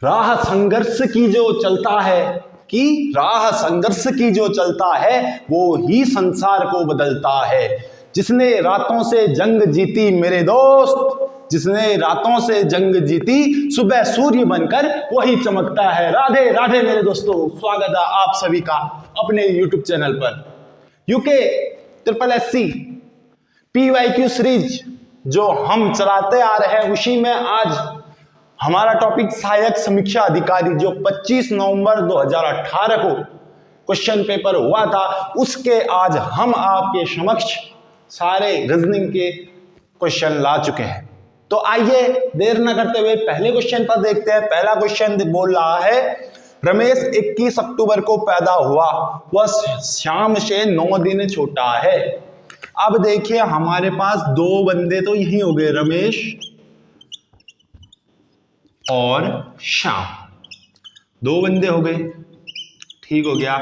राह संघर्ष की जो चलता है कि राह संघर्ष की जो चलता है वो ही संसार को बदलता है। जिसने रातों से जंग जीती मेरे दोस्त, जिसने रातों से जंग जीती, सुबह सूर्य बनकर वही चमकता है। राधे राधे मेरे दोस्तों, स्वागत है आप सभी का अपने YouTube चैनल पर। UK triple SC PYQ series जो हम चलाते आ रहे हैं, उसी में आज हमारा टॉपिक सहायक समीक्षा अधिकारी जो 25 नवंबर 2018 को क्वेश्चन पेपर हुआ था, उसके आज हम आपके समक्ष सारे रीजनिंग के क्वेश्चन ला चुके हैं। तो आइए देर न करते हुए पहले क्वेश्चन पर देखते हैं। पहला क्वेश्चन बोल रहा है, रमेश 21 अक्टूबर को पैदा हुआ, वह श्याम से 9 दिन छोटा है। अब देखिए हमारे पास दो बंदे तो यही हो गए, रमेश और श्याम, दो बंदे हो गए, ठीक हो गया।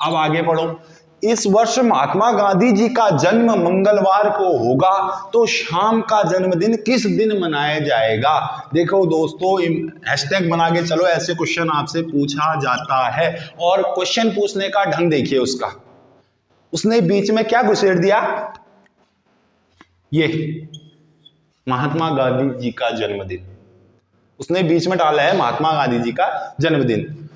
अब आगे पढ़ो। इस वर्ष महात्मा गांधी जी का जन्म मंगलवार को होगा, तो श्याम का जन्मदिन किस दिन मनाया जाएगा? देखो दोस्तों, हैशटैग बना के चलो, ऐसे क्वेश्चन आपसे पूछा जाता है। और क्वेश्चन पूछने का ढंग देखिए उसका, उसने बीच में क्या घुसेड़ दिया, ये महात्मा गांधी जी का जन्मदिन उसने बीच में डाला है, महात्मा गांधी जी का जन्मदिन।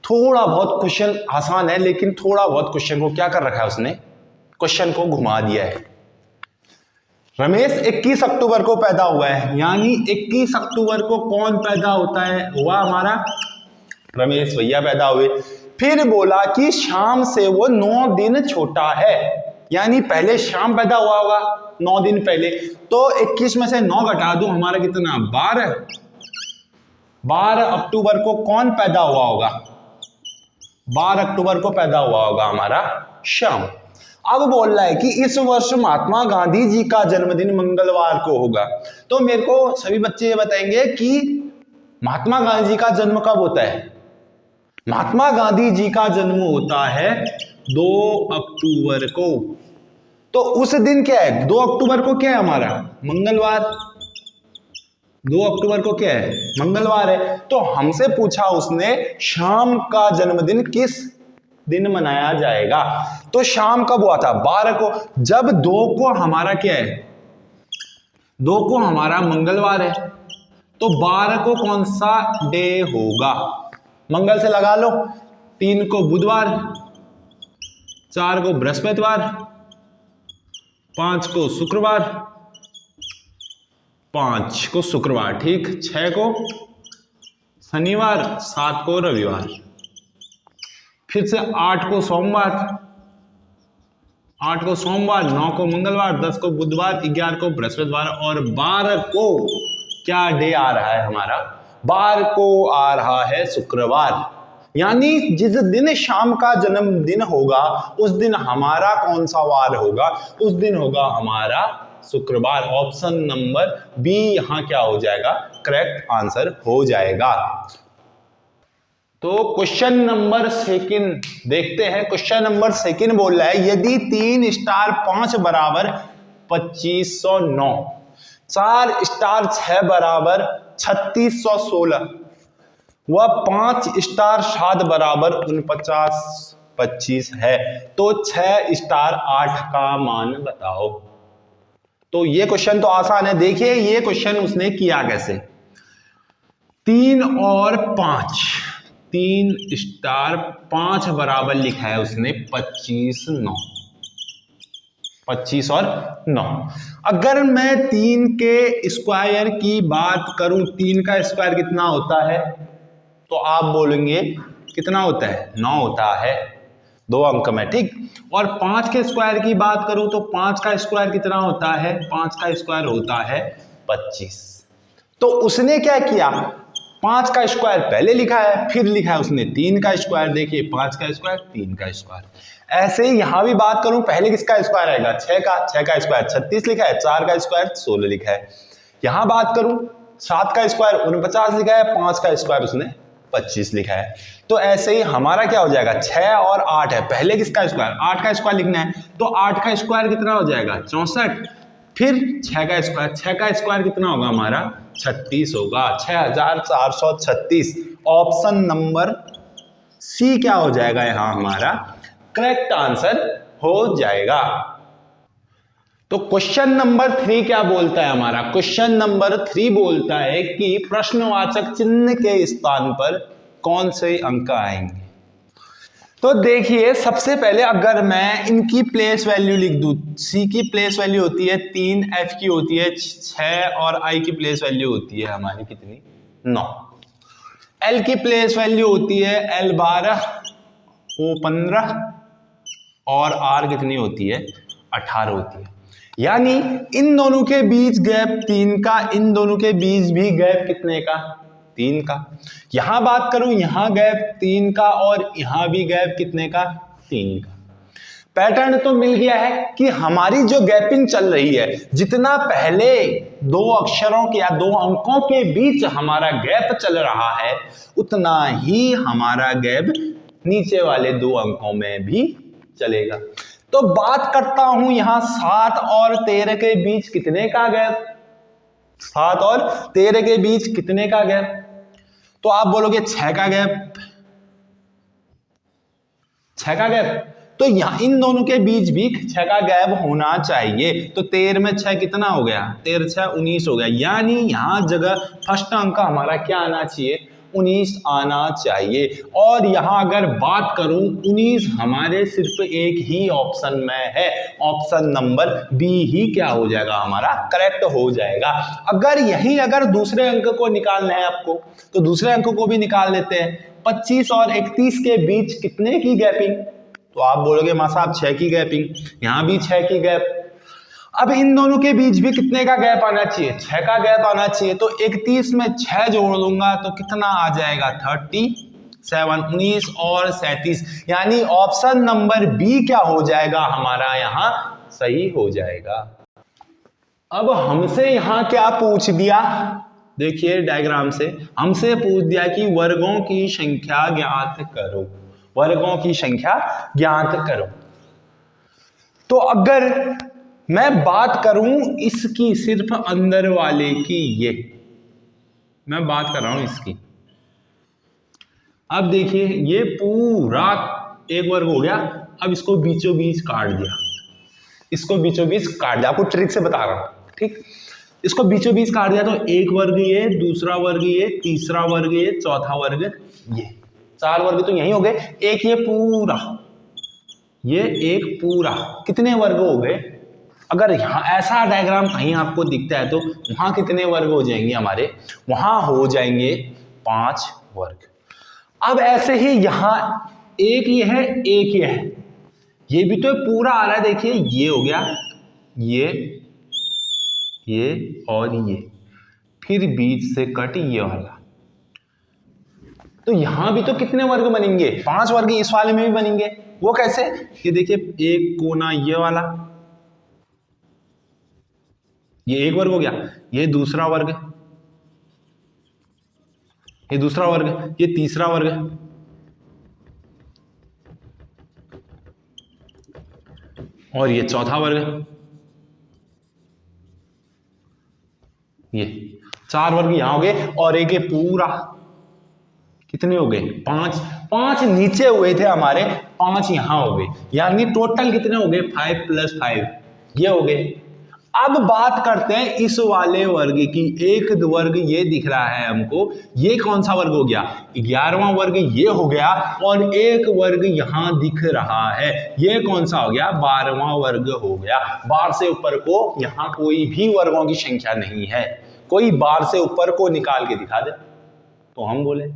थोड़ा बहुत क्वेश्चन आसान है, लेकिन थोड़ा बहुत क्वेश्चन को क्या कर रखा है उसने, क्वेश्चन को घुमा दिया है। रमेश 21 अक्टूबर को पैदा हुआ है, यानी 21 अक्टूबर को कौन पैदा होता है? हुआ हमारा रमेश भैया पैदा हुए। फिर बोला कि शाम से वो 9 दिन छोटा है, यानी पहले शाम पैदा हुआ होगा 9 दिन पहले। तो 21 में से 9 घटा दो, हमारा कितना, 12 अक्टूबर को कौन पैदा हुआ होगा? 12 अक्टूबर को पैदा हुआ होगा हमारा श्याम। अब बोल रहा है कि इस वर्ष महात्मा गांधी जी का जन्मदिन मंगलवार को होगा। तो मेरे को सभी बच्चे ये बताएंगे कि महात्मा गांधी जी का जन्म कब होता है? महात्मा गांधी जी का जन्म होता है 2 अक्टूबर को। तो उस दिन क्या है? 2 अक्टूबर को क्या है हमारा? मंगलवार। 2 अक्टूबर को क्या है? मंगलवार है। तो हमसे पूछा उसने शाम का जन्मदिन किस दिन मनाया जाएगा। तो शाम कब हुआ था? 12 को। जब 2 को हमारा क्या है? 2 को हमारा मंगलवार है, तो 12 को कौन सा डे होगा? मंगल से लगा लो। 3 को बुधवार, 4 को बृहस्पतिवार, 5 को शुक्रवार, 5 को शुक्रवार, ठीक। 6 को शनिवार, 7 को रविवार, फिर से 8 को सोमवार, 8 को सोमवार, 9 को मंगलवार, 10 को बुधवार, 11 को बृहस्पतिवार और 12 को क्या डे आ रहा है हमारा? 12 को आ रहा है शुक्रवार। यानी जिस दिन शाम का जन्मदिन होगा उस दिन हमारा कौन सा वार होगा? उस दिन होगा हमारा शुक्रवार। ऑप्शन नंबर बी यहां क्या हो जाएगा? करेक्ट आंसर हो जाएगा। तो क्वेश्चन नंबर 2 देखते हैं। क्वेश्चन नंबर 2 बोल रहा है, यदि 3 स्टार 5 बराबर 2509, 4 स्टार 6 बराबर 3616 व 5 स्टार 7 बराबर 4925 है, तो 6 स्टार 8 का मान बताओ। तो ये क्वेश्चन तो आसान है। देखिए ये क्वेश्चन उसने किया कैसे, 3 और 5, 3 स्टार 5 बराबर लिखा है उसने 25 9, 25 और 9। अगर मैं 3 के स्क्वायर की बात करूं, 3 का स्क्वायर कितना होता है? तो आप बोलेंगे कितना होता है? 9 होता है, 2 अंक में, ठीक। और 5 के स्क्वायर की बात करूं तो 5 का स्क्वायर कितना होता है? 5 का स्क्वायर होता है 25। तो उसने क्या किया, 5 का स्क्वायर पहले लिखा है, फिर लिखा है उसने 3 का स्क्वायर। देखिए 5 का स्क्वायर, 3 का स्क्वायर। ऐसे ही यहां भी बात करूं, पहले किसका स्क्वायर आएगा? 6 का स्क्वायर 36 लिखा है, 4 का स्क्वायर 16 लिखा है। यहां बात करूं 7 का स्क्वायर 49 लिखा है, 5 का स्क्वायर उसने 25 लिखा है। तो ऐसे ही हमारा क्या हो जाएगा, 6 और 8 है, पहले किसका स्क्वायर? 8 का स्क्वायर लिखना है, तो 8 का स्क्वायर कितना हो जाएगा? 64। फिर 6 का स्क्वायर, 6 का स्क्वायर कितना होगा हमारा 36 होगा, 6436। ऑप्शन नंबर सी क्या हो जाएगा यहाँ हमारा करेक्ट आंसर हो जाएगा। तो क्वेश्चन नंबर 3 क्या बोलता है हमारा, क्वेश्चन नंबर 3 बोलता है कि प्रश्नवाचक चिन्ह के स्थान पर कौन से अंक आएंगे। तो देखिए सबसे पहले अगर मैं इनकी प्लेस वैल्यू लिख दूं, सी की प्लेस वैल्यू होती है 3, एफ की होती है 6 और आई की प्लेस वैल्यू होती है हमारी कितनी 9, एल की प्लेस वैल्यू होती है एल 12, ओ 15 और आर कितनी होती है 18 होती है। यानी इन दोनों के बीच गैप 3 का, इन दोनों के बीच भी गैप कितने का 3 का। यहां बात करूं यहां गैप 3 का और यहां भी गैप कितने का 3 का। पैटर्न तो मिल गया है कि हमारी जो गैपिंग चल रही है, जितना पहले 2 अक्षरों के या 2 अंकों के बीच हमारा गैप चल रहा है उतना ही हमारा गैप नीचे वाले 2 अंकों में भी चलेगा। तो बात करता हूं यहां 7 और 13 के बीच कितने का गैप, 7 और 13 के बीच कितने का गैप, तो आप बोलोगे 6 का गैप, 6 का गैप। तो यहां इन दोनों के बीच भी 6 का गैप होना चाहिए। तो 13 में 6 कितना हो गया, 13 6 19 हो गया। यानी यहां जगह फर्स्ट अंक हमारा क्या आना चाहिए 19 आना चाहिए। और यहां अगर बात करूं 19 हमारे सिर्फ एक ही ऑप्शन में है, ऑप्शन नंबर बी ही क्या हो जाएगा हमारा करेक्ट हो जाएगा। अगर दूसरे अंक को निकालना है आपको तो दूसरे अंक को भी निकाल लेते हैं। 25 और 31 के बीच कितने की गैपिंग, तो आप बोलोगे मां साहब 6 की गैपिंग, यहां भी 6 की गैप। अब इन दोनों के बीच भी कितने का गैप आना चाहिए 6 का गैप आना चाहिए। तो 31 में 6 जोड़ दूंगा तो कितना आ जाएगा 37, 19 और 37। यानी ऑप्शन नंबर बी क्या हो जाएगा हमारा यहां सही हो जाएगा। अब हमसे यहां क्या पूछ दिया, देखिए डायग्राम से हमसे पूछ दिया कि वर्गों की संख्या ज्ञात करो, वर्गों की संख्या ज्ञात करो। तो अगर मैं बात करूं इसकी सिर्फ अंदर वाले की, ये मैं बात कर रहा हूं इसकी। अब देखिए ये पूरा एक वर्ग हो गया। अब इसको बीचों बीच काट दिया, इसको बीचों बीच काट दिया, आपको ट्रिक से बता रहा हूं ठीक। इसको बीचों बीच काट दिया तो एक वर्ग ये, दूसरा वर्ग ये, तीसरा वर्ग ये, चौथा वर्ग ये, 4 वर्ग तो यही हो गए। एक ये पूरा, ये एक पूरा, कितने वर्ग हो गए। अगर यहां ऐसा डायग्राम कहीं आपको दिखता है तो वहां कितने वर्ग हो जाएंगे हमारे, वहां हो जाएंगे 5 वर्ग। अब ऐसे ही यहां एक ये है, एक ये है, ये भी तो पूरा आ रहा है। देखिए ये हो गया, ये और ये, फिर बीच से कट ये वाला। तो यहां भी तो कितने वर्ग बनेंगे 5 वर्ग इस वाले में भी बनेंगे। वो कैसे, ये देखिए एक कोना ये वाला, ये एक वर्ग हो गया, ये दूसरा वर्ग, ये दूसरा वर्ग, ये तीसरा वर्ग, और ये चौथा वर्ग, ये 4 वर्ग यहां हो गए। और एक ये पूरा, कितने हो गए 5, 5 नीचे हुए थे हमारे, 5 यहां हो गए। यानी टोटल कितने हो गए 5 + 5 ये हो गए। अब बात करते हैं इस वाले वर्ग की। एक वर्ग ये दिख रहा है हमको, ये कौन सा वर्ग हो गया 11वां वर्ग ये हो गया। और एक वर्ग यहां दिख रहा है, ये कौन सा हो गया 12वां वर्ग हो गया। 12 से ऊपर को यहां कोई भी वर्गों की संख्या नहीं है। कोई 12 से ऊपर को निकाल के दिखा दे तो हम बोले।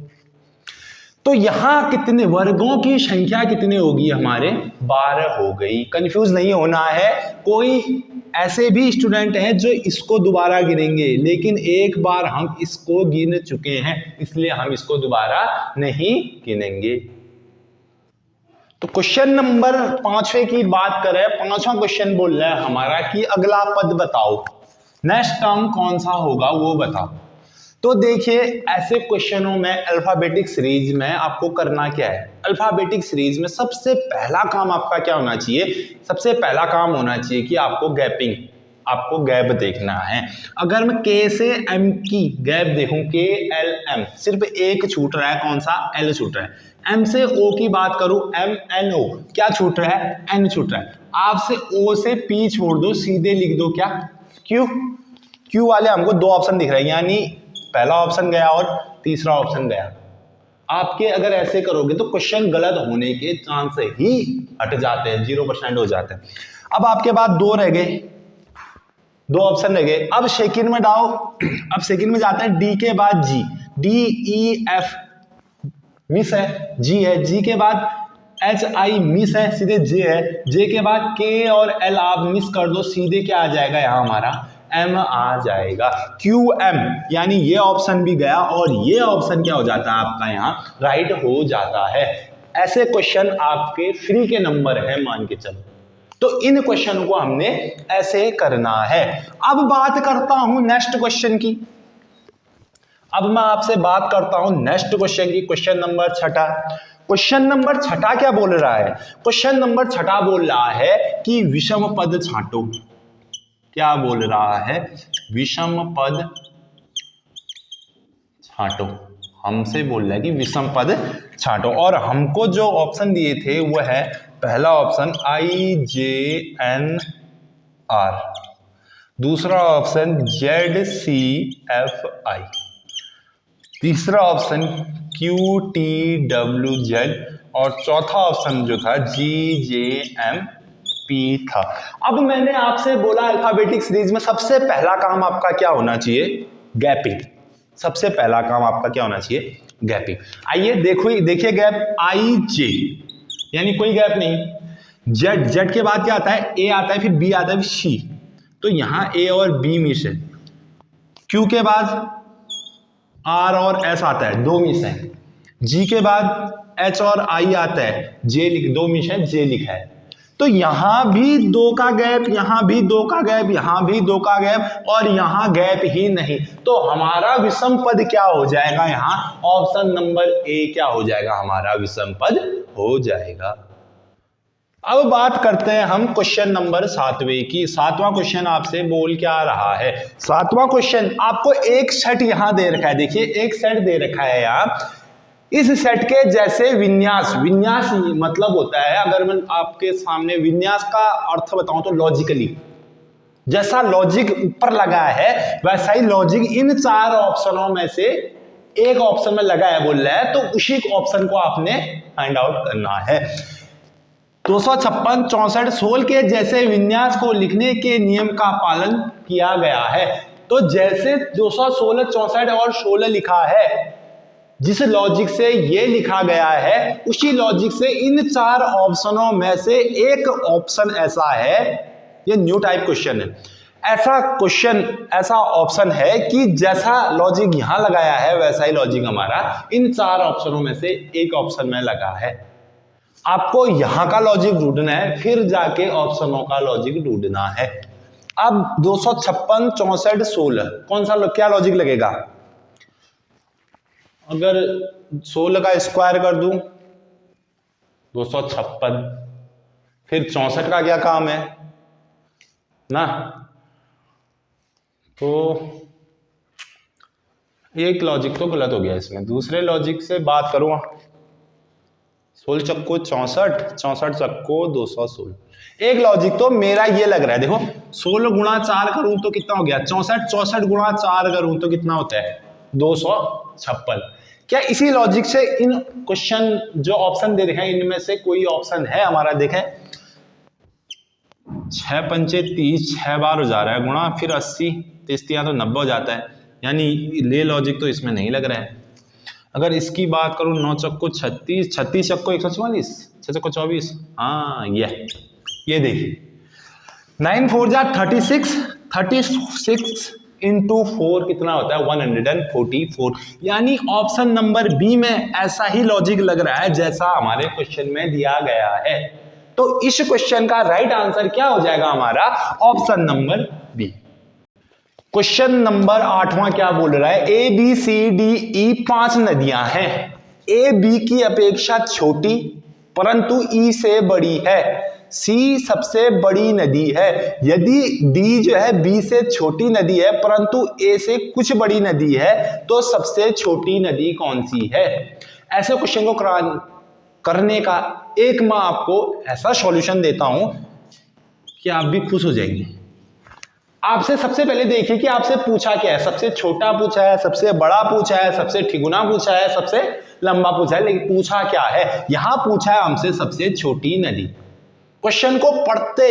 तो यहां कितने वर्गों की संख्या कितनी होगी हमारे 12 हो गई। कंफ्यूज नहीं होना है। कोई ऐसे भी स्टूडेंट हैं जो इसको दोबारा गिनेंगे, लेकिन एक बार हम इसको गिन चुके हैं इसलिए हम इसको दोबारा नहीं गिनेंगे। तो क्वेश्चन नंबर 5वें की बात करें, 5वां क्वेश्चन बोल रहा है हमारा कि अगला पद बताओ, नेक्स्ट टर्म कौन सा होगा वो बताओ। तो देखिए ऐसे क्वेश्चनों में अल्फाबेटिक सीरीज में आपको करना क्या है, अल्फाबेटिक सीरीज में सबसे पहला काम आपका क्या होना चाहिए, सबसे पहला काम होना चाहिए कि आपको गैपिंग, आपको गैप देखना है। अगर मैं K से M की गैप देखूं, KLM सिर्फ एक छूट रहा है, कौन सा? L छूट रहा है। M से O की बात करूं, MNO क्या छूट रहा है? N छूट रहा है। आपसे O से P छोड़ दो, सीधे लिख दो क्या? Q वाले हमको दो ऑप्शन दिख रहे हैं, यानी पहला ऑप्शन गया और तीसरा ऑप्शन गया। आपके अगर ऐसे करोगे तो क्वेश्चन गलत होने के चांस ही हट जाते हैं, 0% हो जाते हैं। अब आपके पास दो रह गए, दो ऑप्शन रह गए। अब सेकंड में डालो, अब सेकंड में जाते हैं, डी के बाद जी, DEF मिस है, जी है, जी के बाद HI मिस है, सीधे जे है, जे के बाद K और L आप मिस कर दो, सीधे क्या आ जाएगा यहाँ हमारा? M आ जाएगा। QM यानी ये ऑप्शन भी गया और ये ऑप्शन क्या हो जाता है आपका यहाँ राइट हो जाता है। ऐसे क्वेश्चन आपके फ्री के नंबर है मान के चलो, तो इन क्वेश्चन को हमने ऐसे करना है। अब बात करता हूं नेक्स्ट क्वेश्चन की। अब मैं आपसे बात करता हूं नेक्स्ट क्वेश्चन की, क्वेश्चन नंबर 6। क्वेश्चन नंबर 6 क्या बोल रहा है? क्वेश्चन नंबर 6 बोल रहा है कि विषम पद छांटो। क्या बोल रहा है? विषम पद छांटो। हमसे बोल रहा है कि विषम पद छांटो, और हमको जो ऑप्शन दिए थे वो है पहला ऑप्शन IJNR, दूसरा ऑप्शन ZCFI, तीसरा ऑप्शन QTWZ और चौथा ऑप्शन जो था GJMP था। अब मैंने आपसे बोला अल्फाबेटिक सीरीज में सबसे पहला काम आपका क्या होना चाहिए? गैपिंग। सबसे पहला काम आपका क्या होना चाहिए? गैपिंग। आइए देखिए गैप IJ यानी कोई गैप नहीं। जेड के बाद क्या आता है? A आता है, फिर B आता है, फिर C, तो यहां A और B मिस है। Q के बाद R और S आता है, दो मिस है। G के बाद H और I आता है, दो मिस है, J लिखा है। तो यहां भी दो का गैप, यहां भी दो का गैप, यहां भी दो का गैप, और यहां गैप ही नहीं, तो हमारा विषम पद क्या हो जाएगा? यहां ऑप्शन नंबर A क्या हो जाएगा? हमारा विषम पद हो जाएगा। अब बात करते हैं हम क्वेश्चन नंबर 7वें की। 7वां क्वेश्चन आपसे बोल क्या रहा है? 7वां क्वेश्चन आपको एक सेट यहां दे रखा है, देखिए एक सेट दे रखा है यहां। इस सेट के जैसे विन्यास मतलब होता है, अगर मैं आपके सामने विन्यास का अर्थ बताऊं तो लॉजिकली, जैसा लॉजिक ऊपर लगा है वैसा ही लॉजिक इन चार ऑप्शनों में से एक ऑप्शन में लगा है बोल रहा है, तो उसी ऑप्शन को आपने फाइंड आउट करना है। 256, 64, 16 के जैसे विन्यास को लिखने के नियम का पालन किया गया है। तो जैसे 216, 64 और 16 लिखा है, जिस लॉजिक से ये लिखा गया है, उसी लॉजिक से इन चार ऑप्शनों में से एक ऑप्शन ऐसा है, ये न्यू टाइप क्वेश्चन है, ऐसा ऑप्शन है कि जैसा लॉजिक यहां लगाया है वैसा ही लॉजिक हमारा इन चार ऑप्शनों में से एक ऑप्शन में लगा है। आपको यहां का लॉजिक ढूंढना है, फिर जाके ऑप्शनों का लॉजिक ढूंढना है। अब 256, 64, 16 कौन सा क्या लॉजिक लगेगा? अगर 16 का स्क्वायर कर दूं 256, फिर 64 का क्या काम है ना, तो एक लॉजिक तो गलत हो गया इसमें। दूसरे लॉजिक से बात करूं, 16 चक्को 64, 64 चक्को 216। एक लॉजिक तो मेरा ये लग रहा है, देखो 16 गुणा 4 करूं तो कितना हो गया 64, 64 गुणा 4 करूं तो कितना होता है 256। क्या इसी लॉजिक से इन क्वेश्चन जो ऑप्शन दे रखे हैं इनमें से कोई ऑप्शन है हमारा? देखें 6 पंचे 30, 6 बार हो जा रहा है गुणा, फिर 80, 30 तो 90 हो जाता है, यानी ले लॉजिक तो इसमें नहीं लग रहा है। अगर इसकी बात करूं 9 चक्को 36, 36 चक्को 144, 6 चक्को 24, हाँ ये देखिए 9 4 जा 36, 36 इंटू 4 कितना होता है 144। यानी ऑप्शन नंबर बी में ऐसा ही लॉजिक लग रहा है जैसा हमारे क्वेश्चन में दिया गया है। तो इस क्वेश्चन का राइट आंसर क्या हो जाएगा हमारा? Option number B. Question number 8वां क्या बोल रहा है? A B C D E 5 नदियां हैं। ए बी की अपेक्षा छोटी परंतु ई से बड़ी है। सी सबसे बड़ी नदी है। यदि डी जो है बी से छोटी नदी है परंतु ए से कुछ बड़ी नदी है तो सबसे छोटी नदी कौन सी है? ऐसे क्वेश्चन को करने का एक मैं आपको ऐसा सॉल्यूशन देता हूं कि आप भी खुश हो जाएंगे। आपसे सबसे पहले देखिए कि आपसे पूछा क्या है। सबसे छोटा पूछा है, सबसे बड़ा पूछा है, सबसे ठिगुना पूछा है, सबसे लंबा पूछा है, लेकिन पूछा क्या है? यहां पूछा है हमसे सबसे छोटी नदी। क्वेश्चन को पढ़ते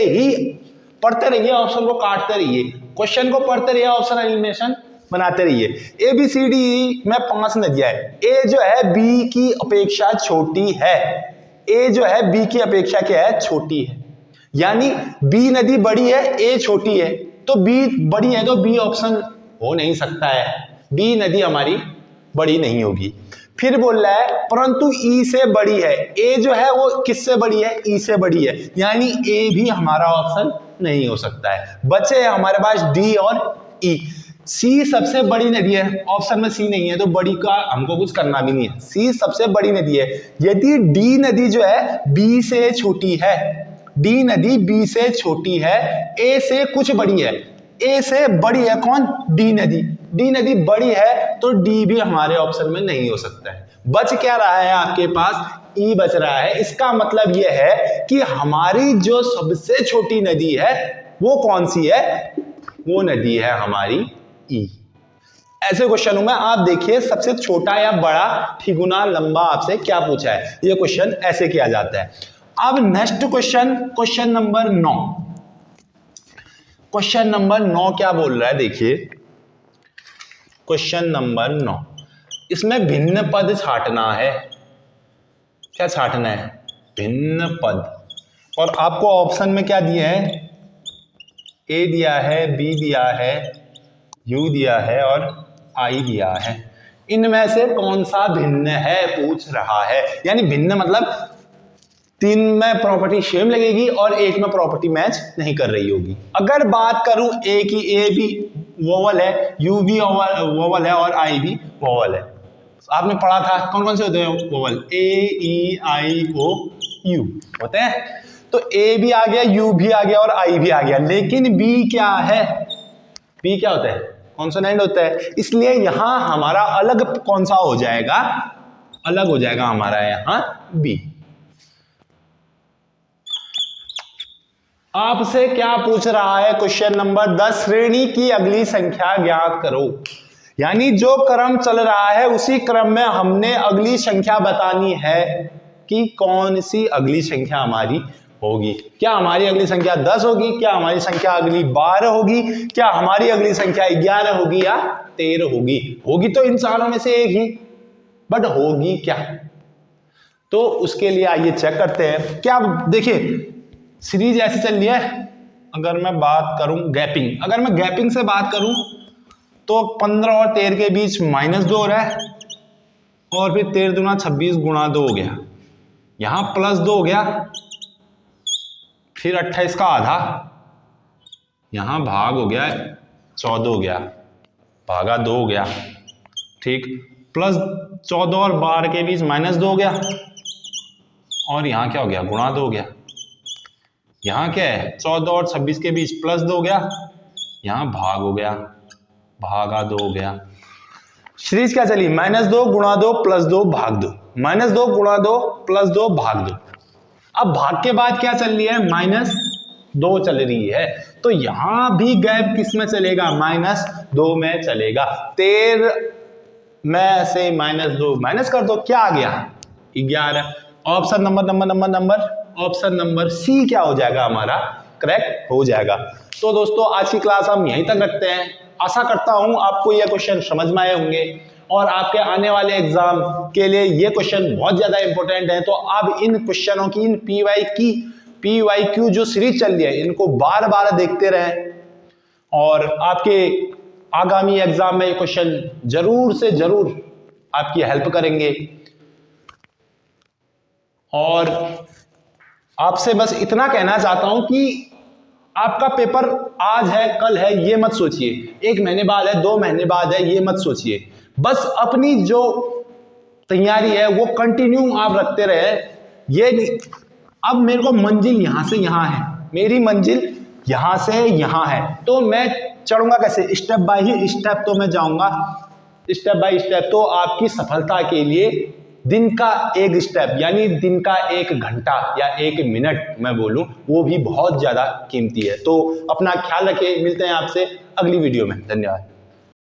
रहिए, ऑप्शन को काटते रहिए, क्वेश्चन को पढ़ते रहिए, ऑप्शन एलिमिनेशन बनाते रहिए। ए बी सी डी में 5 नदियां है। ए जो है बी की अपेक्षा छोटी है। ए जो है बी की अपेक्षा क्या है? छोटी है। यानी बी नदी बड़ी है, ए छोटी है, तो बी बड़ी है तो बी ऑप्शन हो नहीं सकता है। बी नदी हमारी बड़ी नहीं होगी। फिर बोल रहा है परंतु ई से बड़ी है। ए जो है वो किससे बड़ी है? ई से बड़ी है, यानी ए भी हमारा ऑप्शन नहीं हो सकता है। बचे हमारे पास डी और ई। सी सबसे बड़ी नदी है, ऑप्शन में सी नहीं है तो बड़ी का हमको कुछ करना भी नहीं है। सी सबसे बड़ी नदी है। यदि डी नदी जो है बी से छोटी है, डी नदी बी से छोटी है, ए से कुछ बड़ी है, ए से बड़ी है कौन? डी नदी। डी नदी बड़ी है तो डी भी हमारे ऑप्शन में नहीं हो सकता है। बच क्या रहा है आपके पास? ई बच रहा है। इसका मतलब यह है कि हमारी जो सबसे छोटी नदी है वो कौन सी है? वो नदी है हमारी ई। ऐसे क्वेश्चनों में आप देखिए सबसे छोटा या बड़ा, ठिगुना, लंबा आपसे क्या पूछा है। ये क्वेश्चन ऐसे किया जाता है। अब next question, question number 9। Question number 9 क्या बोल रहा है? देखिए क्वेश्चन नंबर 9, इसमें भिन्न पद छांटना है। क्या छांटना है? भिन्न पद। और आपको ऑप्शन में क्या दिए हैं? ए दिया है, बी दिया है, यू दिया है और आई दिया है। इनमें से कौन सा भिन्न है पूछ रहा है। यानी भिन्न मतलब 3 में प्रॉपर्टी सेम लगेगी और 1 में प्रॉपर्टी मैच नहीं कर रही होगी। अगर बात करूं ए की, ए भी वोवल है, यू भी वोवल है और आई भी वोवल है। आपने पढ़ा था कौन कौन से होते हैं vowel? A, E, I, O, you होते हैं। तो ए भी आ गया, यू भी आ गया और आई भी आ गया, लेकिन बी क्या है? बी क्या होता है? कॉन्सोनेंट होता है। इसलिए यहां हमारा अलग कौन सा हो जाएगा? अलग हो जाएगा हमारा यहां बी। आपसे क्या पूछ रहा है? क्वेश्चन नंबर 10, श्रेणी की अगली संख्या ज्ञात करो। यानी जो क्रम चल रहा है उसी क्रम में हमने अगली संख्या बतानी है कि कौन सी अगली संख्या हमारी होगी। क्या हमारी अगली संख्या 10 होगी? क्या हमारी संख्या अगली 12 होगी? क्या हमारी अगली संख्या 11 होगी या 13 होगी? होगी तो इन चारों में से एक ही, बट होगी क्या? तो उसके लिए आइए चेक करते हैं। क्या देखिए सीरीज ऐसी चल रही है। अगर मैं बात करूं गैपिंग, अगर मैं गैपिंग से बात करूं तो 15 और 13 के बीच -2 हो रहा है और फिर 13 दूना 26 गुणा 2 हो गया, यहां +2 हो गया, फिर 28 का आधा, यहां भाग हो गया 14 हो गया, भागा 2 हो गया, ठीक, +14 और 12 के बीच -2 हो गया और यहां क्या हो गया? गुणा 2 हो गया। यहां क्या है? 14 और 26 के बीच +2 हो गया, यहां भाग हो गया, भागा 2 हो गया। सीरीज क्या चली? -2 गुणा 2 +2 भाग 2, -2 गुणा 2 +2 भाग 2। अब भाग के बाद क्या चल रही है? -2 चल रही है, तो यहां भी गैप किस में चलेगा? -2 में चलेगा। 13 में से -2 माइनस कर दो, क्या आ गया? 11। Option number option number C क्या हो जाएगा? हमारा करेक्ट हो जाएगा। तो दोस्तों आज की क्लास हम यहीं तक रखते हैं। आशा करता हूं आपको ये क्वेश्चन समझ में आए होंगे और आपके आने वाले एग्जाम के लिए ये क्वेश्चन बहुत ज्यादा इंपॉर्टेंट है। तो अब इन क्वेश्चनों की, इन PYQ जो सीरीज चल रही है, इनको बार बार देखते रहें और आपके आगामी एग्जाम में ये क्वेश्चन जरूर से जरूर आपकी हेल्प करेंगे। और आपसे बस इतना कहना चाहता हूं कि आपका पेपर आज है कल है ये मत सोचिए, 1 महीने बाद है 2 महीने बाद है ये मत सोचिए। बस अपनी जो तैयारी है वो कंटिन्यू आप रखते रहे। ये अब मेरे को मंजिल यहां से यहां है, मेरी मंजिल यहां से यहां है, तो मैं चढ़ूंगा कैसे? स्टेप बाय स्टेप तो मैं जाऊंगा, स्टेप बाय स्टेप। तो आपकी सफलता के लिए दिन का एक स्टेप यानी दिन का 1 घंटा या 1 मिनट मैं बोलूं, वो भी बहुत ज्यादा कीमती है। तो अपना ख्याल रखिए, मिलते हैं आपसे अगली वीडियो में। धन्यवाद।